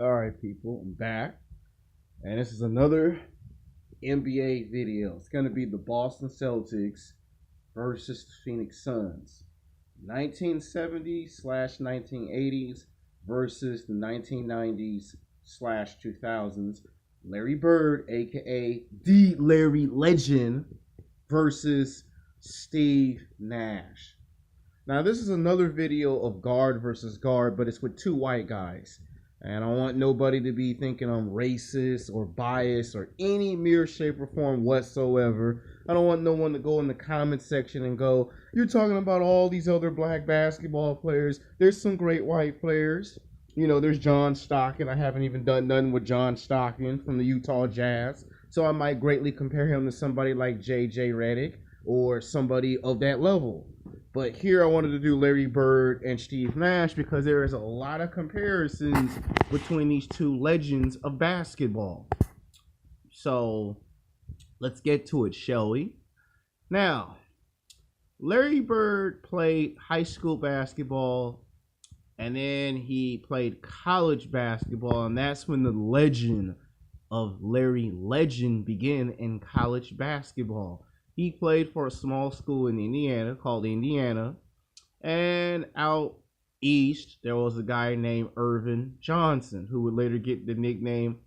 All right, people, I'm back, and this is another NBA video. It's gonna be the Boston Celtics versus the Phoenix Suns, 1970s slash 1980s versus the 1990s slash 2000s. Larry Bird, aka the Larry Legend, versus Steve Nash. Now, this is another video of guard versus guard, but it's with two white guys. And I want nobody to be thinking I'm racist or biased or any mere shape or form whatsoever. I don't want no one to go in the comment section and go, you're talking about all these other black basketball players. There's some great white players. You know, there's John Stockton. I haven't even done nothing with John Stockton from the Utah Jazz. So I might greatly compare him to somebody like J.J. Redick or somebody of that level. But here I wanted to do Larry Bird and Steve Nash because there is a lot of comparisons between these two legends of basketball. So let's get to it, shall we? Now, Larry Bird played high school basketball and then he played college basketball, and that's when the legend of Larry Legend began in college basketball. He played for a small school in Indiana called Indiana. And out east, there was a guy named Irvin Johnson, who would later get the nickname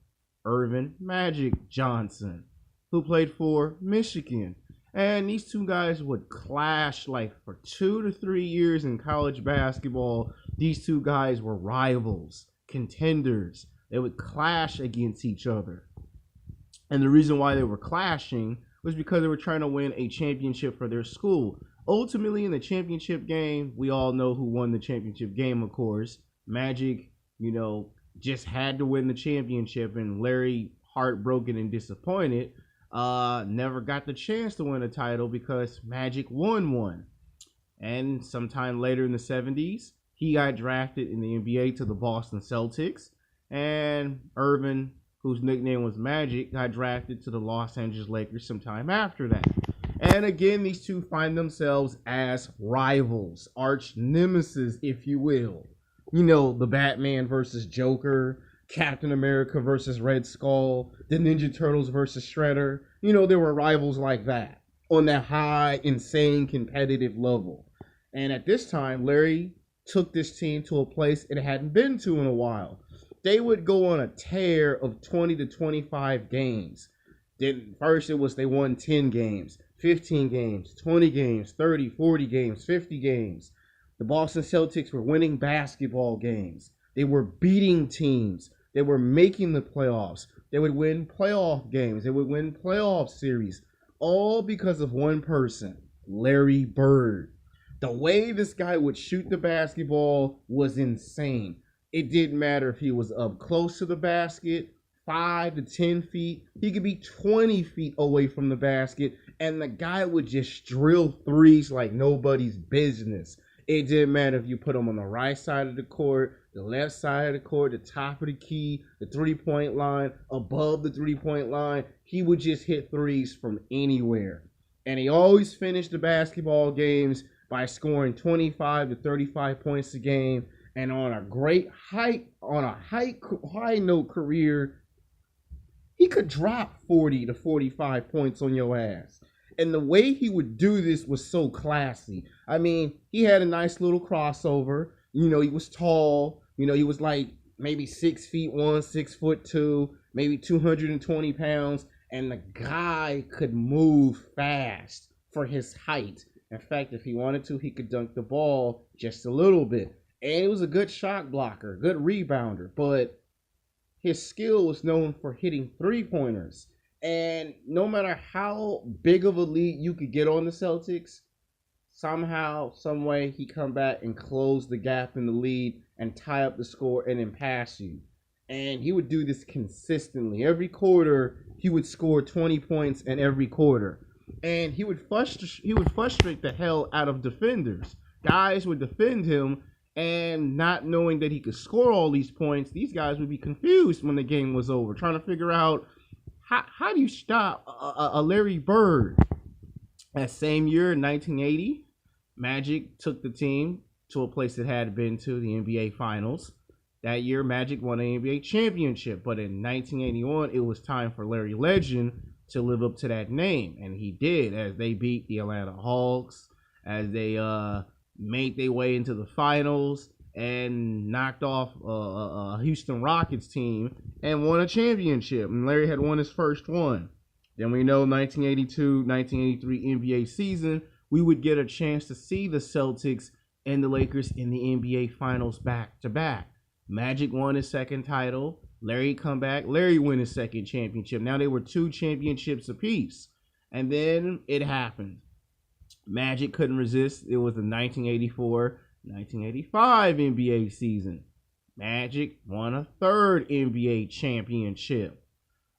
Irvin Magic Johnson, who played for Michigan. And these two guys would clash like for 2 to 3 years in college basketball. These two guys were rivals, contenders. They would clash against each other. And the reason why they were clashing was because they were trying to win a championship for their school. Ultimately, in the championship game, we all know who won the championship game, of course. Magic, just had to win the championship, and Larry, heartbroken and disappointed, never got the chance to win a title because Magic won one. And sometime later in the 70s, he got drafted in the NBA to the Boston Celtics, and Irvin, whose nickname was Magic, got drafted to the Los Angeles Lakers sometime after that. And again, these two find themselves as rivals, arch nemesis, if you will. The Batman versus Joker, Captain America versus Red Skull, the Ninja Turtles versus Shredder. There were rivals like that on that high, insane, competitive level. And at this time, Larry took this team to a place it hadn't been to in a while. They would go on a tear of 20 to 25 games. Then first it was they won 10 games, 15 games, 20 games, 30, 40 games, 50 games. The Boston Celtics were winning basketball games. They were beating teams. They were making the playoffs. They would win playoff games. They would win playoff series. All because of one person, Larry Bird. The way this guy would shoot the basketball was insane. It didn't matter if he was up close to the basket, 5 to 10 feet. He could be 20 feet away from the basket, and the guy would just drill threes like nobody's business. It didn't matter if you put him on the right side of the court, the left side of the court, the top of the key, the three-point line, above the three-point line. He would just hit threes from anywhere. And he always finished the basketball games by scoring 25 to 35 points a game. And on a great high note career, he could drop 40 to 45 points on your ass. And the way he would do this was so classy. I mean, he had a nice little crossover. He was tall. He was like maybe 6'1", 6'2", maybe 220 pounds. And the guy could move fast for his height. In fact, if he wanted to, he could dunk the ball just a little bit. And he was a good shot blocker, good rebounder, but his skill was known for hitting three-pointers. And no matter how big of a lead you could get on the Celtics, somehow, some way, he come back and close the gap in the lead and tie up the score and then pass you. And he would do this consistently. Every quarter, he would score 20 points in every quarter. And he would frustrate the hell out of defenders. Guys would defend him, and not knowing that he could score all these points, these guys would be confused when the game was over, trying to figure out how do you stop a Larry Bird. That same year, in 1980, Magic took the team to a place it had been to, the NBA Finals. That year, Magic won an NBA championship, but in 1981, it was time for Larry Legend to live up to that name, and he did, as they beat the Atlanta Hawks, as they made their way into the finals and knocked off a Houston Rockets team and won a championship. And Larry had won his first one. Then we know 1982-1983 NBA season, we would get a chance to see the Celtics and the Lakers in the NBA Finals back-to-back. Magic won his second title. Larry come back. Larry win his second championship. Now they were 2 championships apiece. And then it happened. Magic couldn't resist. It was the 1984-1985 NBA season. Magic won a third NBA championship.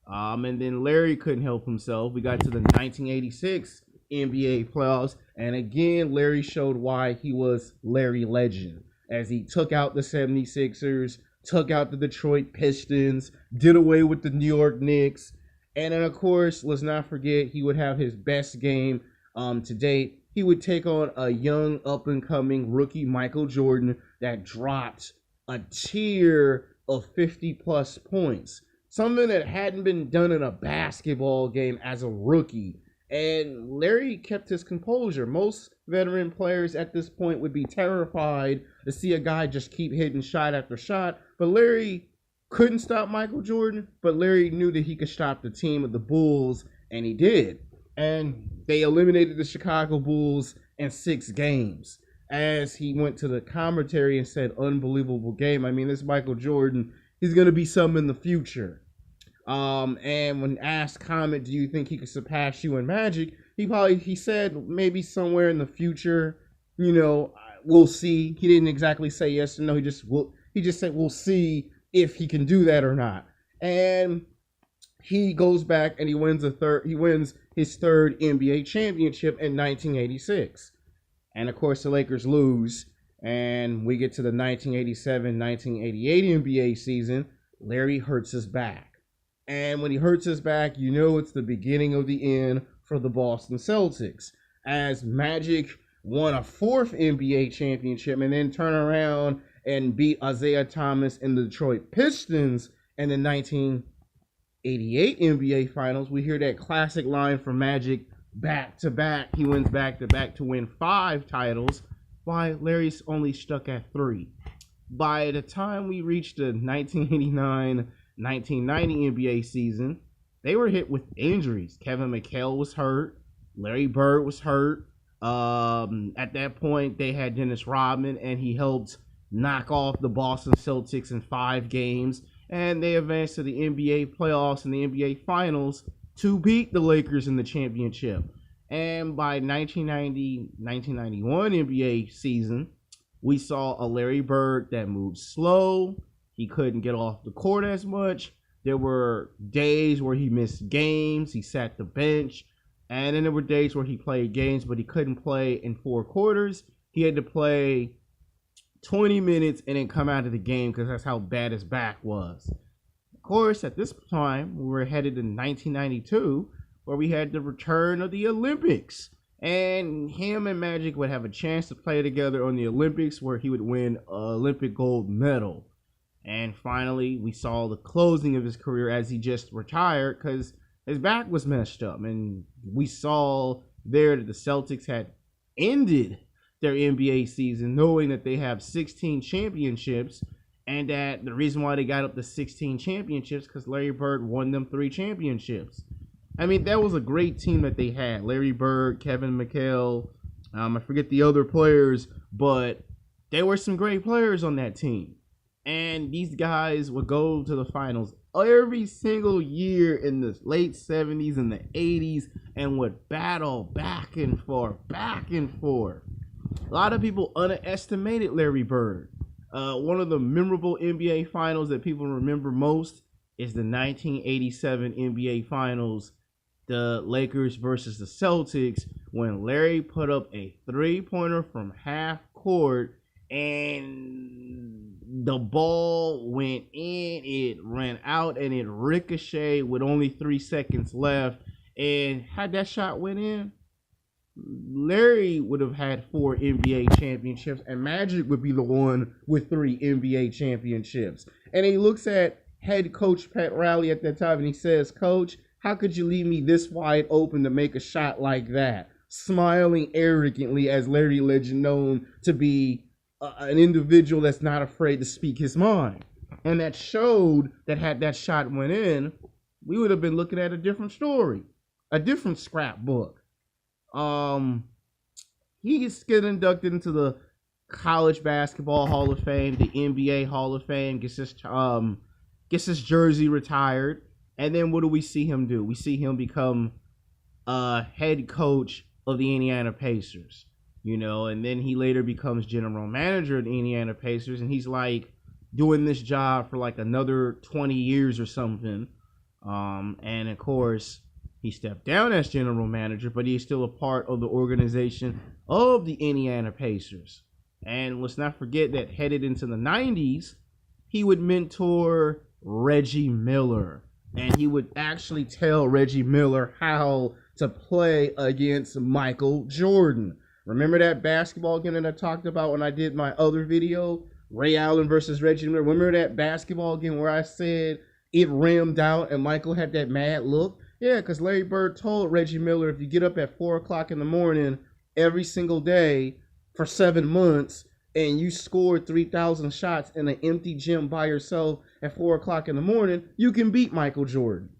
And then Larry couldn't help himself. We got to the 1986 NBA playoffs. And again, Larry showed why he was Larry Legend, as he took out the 76ers, took out the Detroit Pistons, did away with the New York Knicks. And then, of course, let's not forget, he would have his best game to date. He would take on a young, up-and-coming rookie Michael Jordan that dropped a tier of 50-plus points. Something that hadn't been done in a basketball game as a rookie. And Larry kept his composure. Most veteran players at this point would be terrified to see a guy just keep hitting shot after shot. But Larry couldn't stop Michael Jordan, but Larry knew that he could stop the team of the Bulls, and he did. And they eliminated the Chicago Bulls in 6 games. As he went to the commentary and said, unbelievable game. I mean, this Michael Jordan, he's going to be something in the future. And when asked comment, do you think he could surpass you in Magic? He said maybe somewhere in the future, we'll see. He didn't exactly say yes or no. He just said we'll see if he can do that or not. And he goes back and he wins his third NBA championship in 1986. And of course the Lakers lose, and we get to the 1987-1988 NBA season. Larry hurts his back. And when he hurts his back, it's the beginning of the end for the Boston Celtics, as Magic won a 4th NBA championship and then turn around and beat Isaiah Thomas and the Detroit Pistons in the 1988 NBA Finals. We hear that classic line from Magic, back-to-back. He wins back-to-back to win 5 titles, while Larry's only stuck at 3. By the time we reached the 1989-1990 NBA season, they were hit with injuries. Kevin McHale was hurt. Larry Bird was hurt. At that point, they had Dennis Rodman, and he helped knock off the Boston Celtics in 5 games. And they advanced to the NBA playoffs and the NBA Finals to beat the Lakers in the championship. And by 1990-1991 NBA season, we saw a Larry Bird that moved slow. He couldn't get off the court as much. There were days where he missed games. He sat the bench. And then there were days where he played games, but he couldn't play in 4 quarters. He had to play 20 minutes and then come out of the game because that's how bad his back was. Of course, at this time, we were headed to 1992, where we had the return of the Olympics. And him and Magic would have a chance to play together on the Olympics, where he would win an Olympic gold medal. And finally, we saw the closing of his career as he just retired because his back was messed up. And we saw there that the Celtics had ended their NBA season knowing that they have 16 championships, and that the reason why they got up to 16 championships because Larry Bird won them 3 championships. I mean, that was a great team that they had. Larry Bird, Kevin McHale, I forget the other players, but there were some great players on that team. And these guys would go to the finals every single year in the late 70s and the 80s and would battle back and forth. A lot of people underestimated Larry Bird. One of the memorable NBA finals that people remember most is the 1987 NBA Finals, the Lakers versus the Celtics, when Larry put up a 3-pointer from half court and the ball went in, it ran out, and it ricocheted with only 3 seconds left. And had that shot went in, Larry would have had 4 NBA championships, and Magic would be the one with 3 NBA championships. And he looks at head coach Pat Riley at that time and he says, "Coach, how could you leave me this wide open to make a shot like that?" Smiling arrogantly as Larry Legend, known to be an individual that's not afraid to speak his mind. And that showed that had that shot went in, we would have been looking at a different story, a different scrapbook. He gets inducted into the College Basketball Hall of Fame, the NBA Hall of Fame, gets his jersey retired, and then what do we see him do? We see him become head coach of the Indiana Pacers, and then he later becomes general manager of the Indiana Pacers, and he's like doing this job for like another 20 years or something. And of course, he stepped down as general manager, but he's still a part of the organization of the Indiana Pacers. And let's not forget that headed into the 90s, he would mentor Reggie Miller. And he would actually tell Reggie Miller how to play against Michael Jordan. Remember that basketball game that I talked about when I did my other video? Ray Allen versus Reggie Miller. Remember that basketball game where I said it rimmed out and Michael had that mad look? Yeah, because Larry Bird told Reggie Miller, if you get up at 4 o'clock in the morning every single day for 7 months and you scored 3,000 shots in an empty gym by yourself at 4 o'clock in the morning, you can beat Michael Jordan.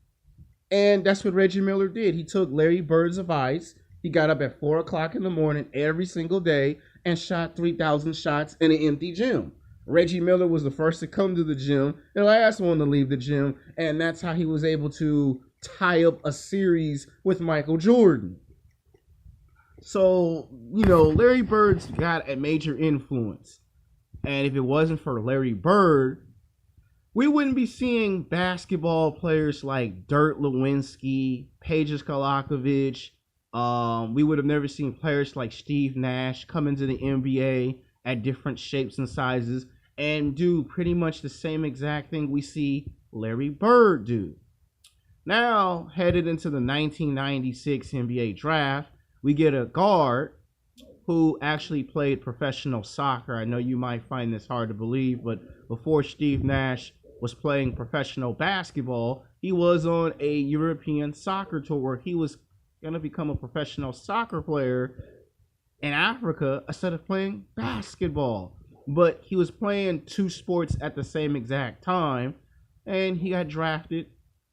And that's what Reggie Miller did. He took Larry Bird's advice. He got up at 4 o'clock in the morning every single day and shot 3,000 shots in an empty gym. Reggie Miller was the first to come to the gym, the last one to leave the gym, and that's how he was able to tie up a series with Michael Jordan. So, Larry Bird's got a major influence. And if it wasn't for Larry Bird, we wouldn't be seeing basketball players like Dirk Nowitzki, Peja Stojakovic. We would have never seen players like Steve Nash come into the NBA at different shapes and sizes and do pretty much the same exact thing we see Larry Bird do. Now, headed into the 1996 NBA draft, we get a guard who actually played professional soccer. I know you might find this hard to believe, but before Steve Nash was playing professional basketball, he was on a European soccer tour where he was going to become a professional soccer player in Africa instead of playing basketball. But he was playing 2 sports at the same exact time, and he got drafted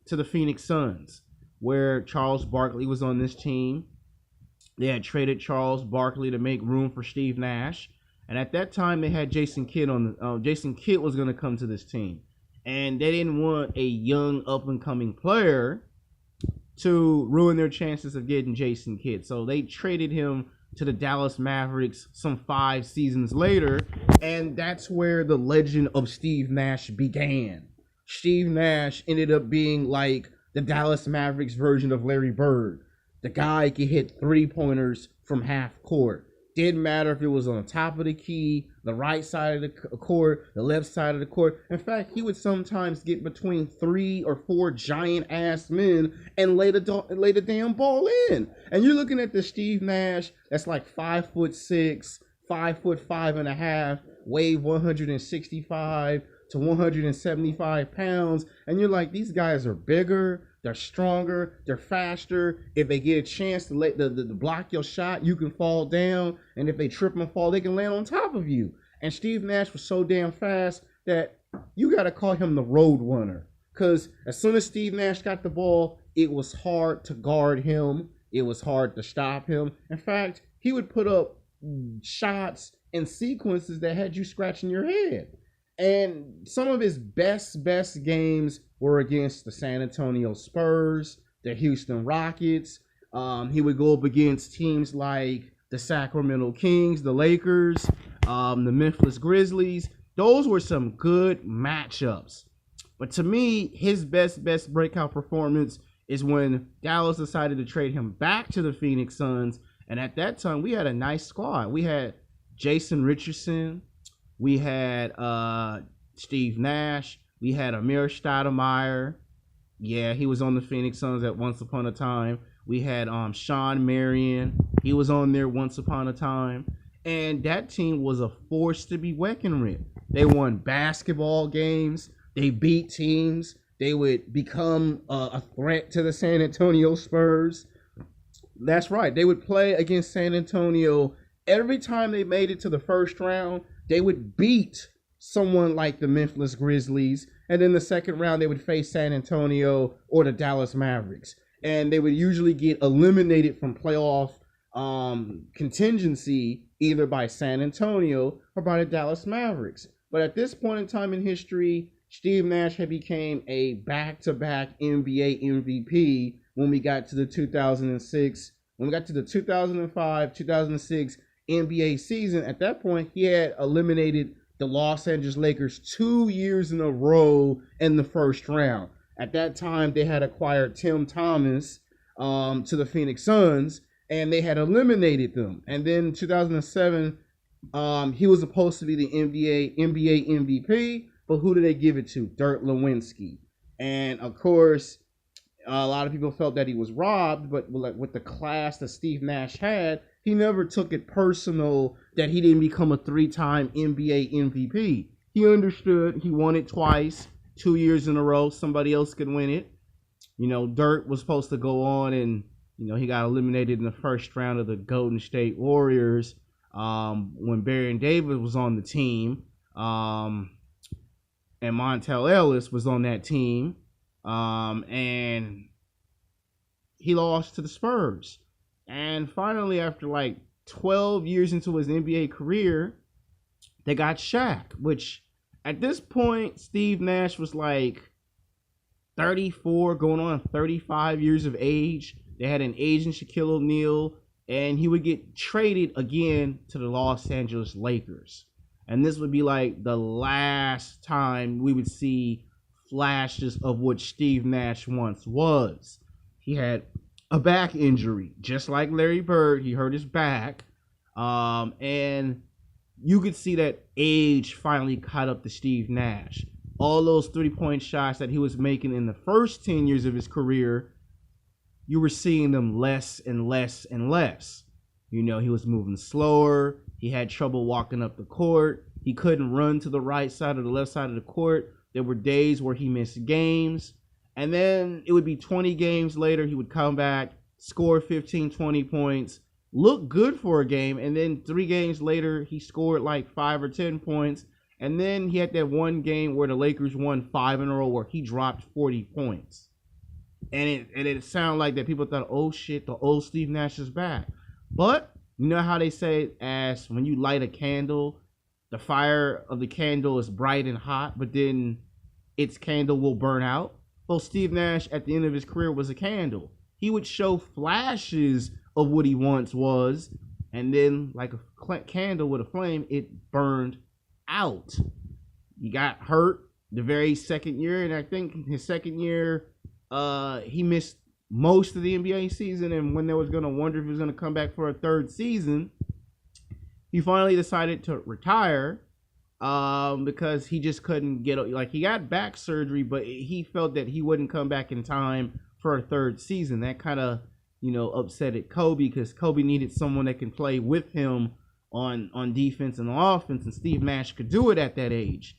to the Phoenix Suns, where Charles Barkley was on this team. They had traded Charles Barkley to make room for Steve Nash, and at that time they had Jason Kidd on. Jason Kidd was going to come to this team, and they didn't want a young up-and-coming player to ruin their chances of getting Jason Kidd, so they traded him to the Dallas Mavericks some 5 seasons later, and that's where the legend of Steve Nash began. Steve Nash ended up being like the Dallas Mavericks version of Larry Bird. The guy could hit 3-pointers from half court. Didn't matter if it was on the top of the key, the right side of the court, the left side of the court. In fact, he would sometimes get between 3 or 4 giant-ass men and lay the damn ball in. And you're looking at the Steve Nash that's like 5'6", 5'5.5", weighed 165 to 175 pounds, and you're like, these guys are bigger, they're stronger, they're faster. If they get a chance to let the block your shot, you can fall down, and if they trip and fall, they can land on top of you. And Steve Nash was so damn fast that you got to call him the road runner, because as soon as Steve Nash got the ball, it was hard to guard him, it was hard to stop him. In fact, he would put up shots and sequences that had you scratching your head. And some of his best games were against the San Antonio Spurs, the Houston Rockets. He would go up against teams like the Sacramento Kings, the Lakers, the Memphis Grizzlies. Those were some good matchups. But to me, his best breakout performance is when Dallas decided to trade him back to the Phoenix Suns. And at that time, we had a nice squad. We had Jason Richardson. We had Steve Nash. We had Amir Stoudemire. Yeah, he was on the Phoenix Suns at once upon a time. We had Sean Marion. He was on there once upon a time. And that team was a force to be reckoned with. They won basketball games. They beat teams. They would become a threat to the San Antonio Spurs. That's right. They would play against San Antonio. Every time they made it to the first round, they would beat someone like the Memphis Grizzlies. And then the second round, they would face San Antonio or the Dallas Mavericks. And they would usually get eliminated from playoff contingency either by San Antonio or by the Dallas Mavericks. But at this point in time in history, Steve Nash had became a back-to-back NBA MVP when we got to the 2006, when we got to the 2005-2006 NBA season. At that point, he had eliminated the Los Angeles Lakers 2 years in a row in the first round. At that time, they had acquired Tim Thomas to the Phoenix Suns, and they had eliminated them. And then 2007, he was supposed to be the NBA MVP, but who did they give it to? Dirk Nowitzki. And of course, a lot of people felt that he was robbed, but with the class that Steve Nash had, he never took it personal that he didn't become a 3-time NBA MVP. He understood he won it twice, 2 years in a row. Somebody else could win it. You know, Dirk was supposed to go on and, you know, he got eliminated in the first round of the Golden State Warriors when Baron Davis was on the team. And Montel Ellis was on that team. And he lost to the Spurs. And finally, after like 12 years into his NBA career, they got Shaq, which at this point, Steve Nash was like 34, going on 35 years of age. They had an agent, Shaquille O'Neal, and he would get traded again to the Los Angeles Lakers. And this would be like the last time we would see flashes of what Steve Nash once was. He had a back injury, just like Larry Bird. He hurt his back. And you could see that age finally caught up to Steve Nash. All those three-point shots that he was making in the first 10 years of his career, you were seeing them less and less and less. You know, he was moving slower. He had trouble walking up the court. He couldn't run to the right side or the left side of the court. There were days where he missed games. And then it would be 20 games later, he would come back, score 15, 20 points, look good for a game. And then 3 games later, he scored like 5 or 10 points. And then he had that one game where the Lakers won 5 in a row where he dropped 40 points. And it sounded like that people thought, oh shit, the old Steve Nash is back. But you know how they say, as when you light a candle, the fire of the candle is bright and hot, but then its candle will burn out? Well, Steve Nash at the end of his career was a candle. He would show flashes of what he once was, and then like a candle with a flame, it burned out. He got hurt the very second year, and I think his second year, he missed most of the NBA season, and when they was going to wonder if he was going to come back for a third season, he finally decided to retire because he just couldn't get, like, he got back surgery, but he felt that he wouldn't come back in time for a third season. That kind of, you know, upset at Kobe, because Kobe needed someone that can play with him on defense and offense, and Steve Nash could do it at that age.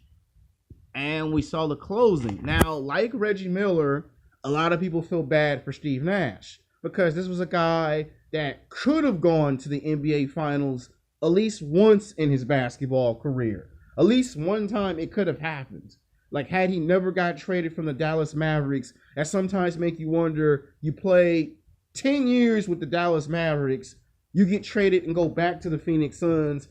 And we saw the closing. Now, like Reggie Miller, a lot of people feel bad for Steve Nash because this was a guy that could have gone to the NBA Finals at least once in his basketball career. At least one time it could have happened. Like, had he never got traded from the Dallas Mavericks, that sometimes make you wonder, you play 10 years with the Dallas Mavericks, you get traded and go back to the Phoenix Suns,